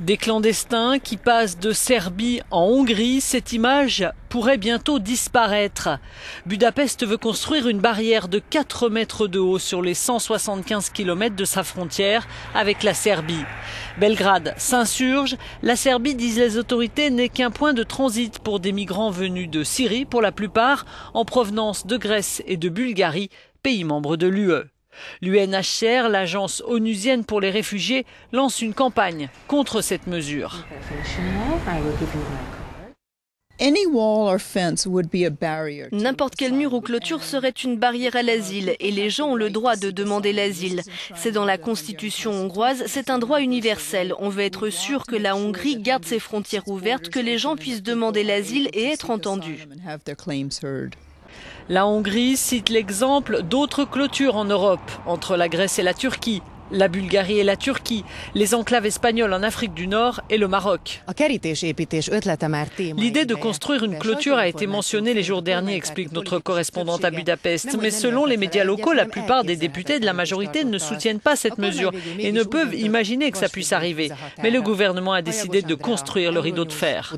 Des clandestins qui passent de Serbie en Hongrie, cette image pourrait bientôt disparaître. Budapest veut construire une barrière de 4 mètres de haut sur les 175 km de sa frontière avec la Serbie. Belgrade s'insurge. La Serbie, disent les autorités, n'est qu'un point de transit pour des migrants venus de Syrie, pour la plupart en provenance de Grèce et de Bulgarie, pays membres de l'UE. L'UNHCR, l'agence onusienne pour les réfugiés, lance une campagne contre cette mesure. N'importe quel mur ou clôture serait une barrière à l'asile et les gens ont le droit de demander l'asile. C'est dans la constitution hongroise, c'est un droit universel. On veut être sûr que la Hongrie garde ses frontières ouvertes, que les gens puissent demander l'asile et être entendus. La Hongrie cite l'exemple d'autres clôtures en Europe, entre la Grèce et la Turquie, la Bulgarie et la Turquie, les enclaves espagnoles en Afrique du Nord et le Maroc. L'idée de construire une clôture a été mentionnée les jours derniers, explique notre correspondante à Budapest. Mais selon les médias locaux, la plupart des députés de la majorité ne soutiennent pas cette mesure et ne peuvent imaginer que ça puisse arriver. Mais le gouvernement a décidé de construire le rideau de fer.